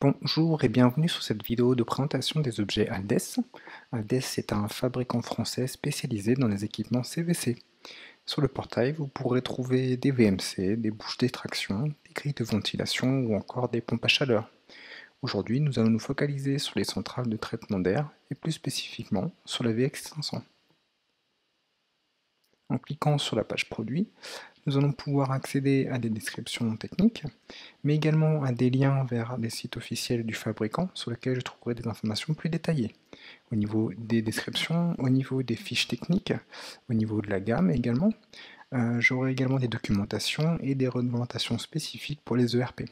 Bonjour et bienvenue sur cette vidéo de présentation des objets Aldes. Aldes est un fabricant français spécialisé dans les équipements CVC. Sur le portail, vous pourrez trouver des VMC, des bouches d'extraction, des grilles de ventilation ou encore des pompes à chaleur. Aujourd'hui, nous allons nous focaliser sur les centrales de traitement d'air et plus spécifiquement sur la VX500. En cliquant sur la page produit, nous allons pouvoir accéder à des descriptions techniques, mais également à des liens vers les sites officiels du fabricant sur lesquels je trouverai des informations plus détaillées, au niveau des descriptions, au niveau des fiches techniques, au niveau de la gamme également. J'aurai également des documentations et des réglementations spécifiques pour les ERP.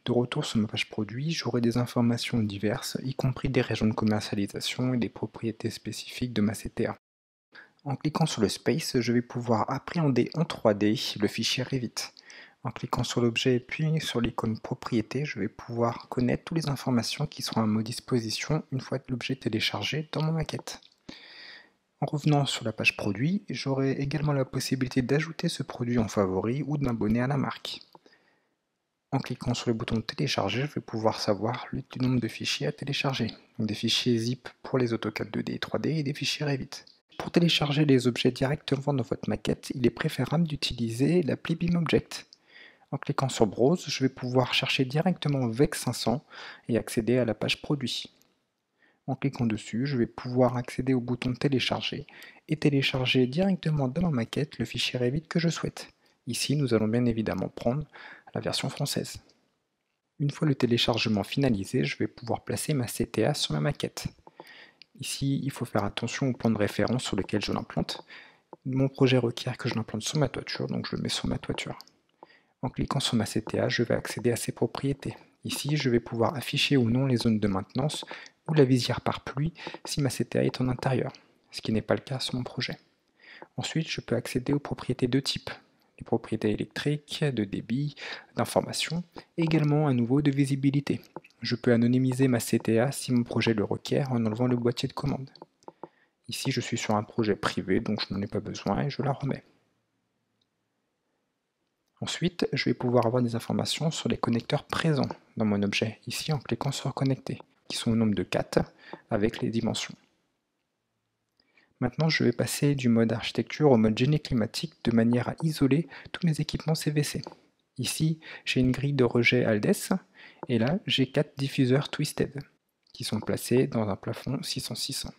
De retour sur ma page produit, j'aurai des informations diverses, y compris des régions de commercialisation et des propriétés spécifiques de ma CTA. En cliquant sur le Space, je vais pouvoir appréhender en 3D le fichier Revit. En cliquant sur l'objet puis sur l'icône propriété, je vais pouvoir connaître toutes les informations qui seront à ma disposition une fois l'objet téléchargé dans ma maquette. En revenant sur la page produit, j'aurai également la possibilité d'ajouter ce produit en favori ou de m'abonner à la marque. En cliquant sur le bouton télécharger, je vais pouvoir savoir le nombre de fichiers à télécharger. Donc des fichiers zip pour les AutoCAD 2D et 3D et des fichiers Revit. Pour télécharger les objets directement dans votre maquette, il est préférable d'utiliser l'appli BIMobject. En cliquant sur Browse, je vais pouvoir chercher directement VEX500 et accéder à la page produit. En cliquant dessus, je vais pouvoir accéder au bouton télécharger et télécharger directement dans ma maquette le fichier Revit que je souhaite. Ici, nous allons bien évidemment prendre la version française. Une fois le téléchargement finalisé, je vais pouvoir placer ma CTA sur ma maquette. Ici, il faut faire attention au plan de référence sur lequel je l'implante. Mon projet requiert que je l'implante sur ma toiture, donc je le mets sur ma toiture. En cliquant sur ma CTA, je vais accéder à ses propriétés. Ici, je vais pouvoir afficher ou non les zones de maintenance ou la visière par pluie si ma CTA est en intérieur, ce qui n'est pas le cas sur mon projet. Ensuite, je peux accéder aux propriétés de type, les propriétés électriques, de débit, d'information, et également à nouveau de visibilité. Je peux anonymiser ma CTA si mon projet le requiert en enlevant le boîtier de commande. Ici, je suis sur un projet privé, donc je n'en ai pas besoin et je la remets. Ensuite, je vais pouvoir avoir des informations sur les connecteurs présents dans mon objet, ici en cliquant sur Connecter, qui sont au nombre de 4 avec les dimensions. Maintenant, je vais passer du mode architecture au mode génie climatique de manière à isoler tous mes équipements CVC. Ici, j'ai une grille de rejet Aldes, et là, j'ai 4 diffuseurs Twisted, qui sont placés dans un plafond 600-600.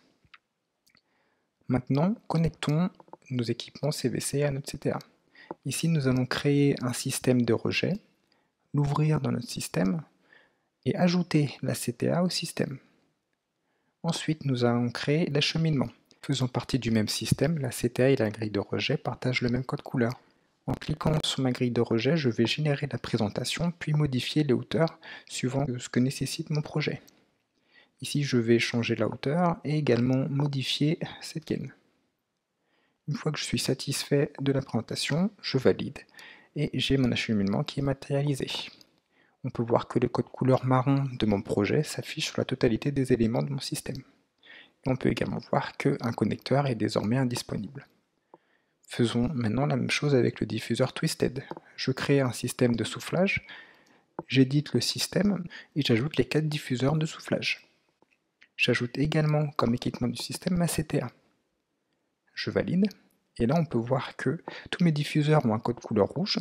Maintenant, connectons nos équipements CVC à notre CTA. Ici, nous allons créer un système de rejet, l'ouvrir dans notre système, et ajouter la CTA au système. Ensuite, nous allons créer l'acheminement. Faisant partie du même système, la CTA et la grille de rejet partagent le même code couleur. En cliquant sur ma grille de rejet, je vais générer la présentation, puis modifier les hauteurs suivant ce que nécessite mon projet. Ici, je vais changer la hauteur et également modifier cette gaine. Une fois que je suis satisfait de la présentation, je valide et j'ai mon acheminement qui est matérialisé. On peut voir que le code couleur marron de mon projet s'affiche sur la totalité des éléments de mon système. Et on peut également voir qu'un connecteur est désormais indisponible. Faisons maintenant la même chose avec le diffuseur Twisted. Je crée un système de soufflage, j'édite le système et j'ajoute les 4 diffuseurs de soufflage. J'ajoute également comme équipement du système ma CTA. Je valide, et là on peut voir que tous mes diffuseurs ont un code couleur rouge,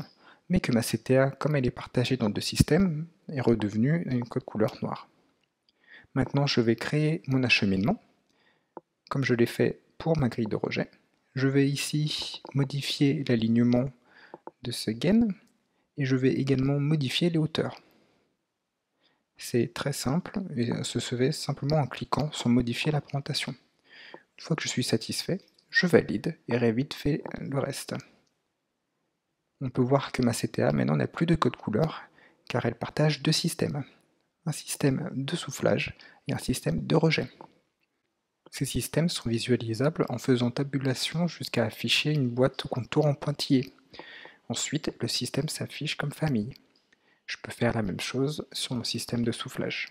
mais que ma CTA, comme elle est partagée dans 2 systèmes, est redevenue une code couleur noire. Maintenant je vais créer mon acheminement, comme je l'ai fait pour ma grille de rejet. Je vais ici modifier l'alignement de ce gain, et je vais également modifier les hauteurs. C'est très simple, et ce se fait simplement en cliquant sur modifier la présentation. Une fois que je suis satisfait, je valide et Revit fait le reste. On peut voir que ma CTA maintenant n'a plus de code couleur car elle partage 2 systèmes. Un système de soufflage et un système de rejet. Ces systèmes sont visualisables en faisant tabulation jusqu'à afficher une boîte au contour en pointillé. Ensuite, le système s'affiche comme famille. Je peux faire la même chose sur mon système de soufflage.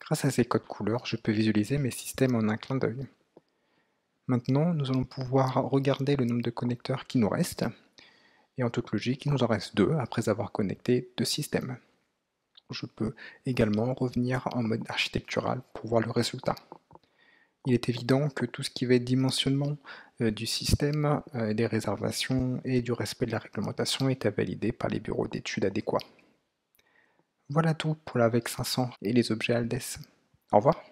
Grâce à ces codes couleurs, je peux visualiser mes systèmes en un clin d'œil. Maintenant, nous allons pouvoir regarder le nombre de connecteurs qui nous restent. Et en toute logique, il nous en reste 2 après avoir connecté 2 systèmes. Je peux également revenir en mode architectural pour voir le résultat. Il est évident que tout ce qui va être dimensionnement du système, des réservations et du respect de la réglementation est à valider par les bureaux d'études adéquats. Voilà tout pour la VEC 500 et les objets ALDES. Au revoir.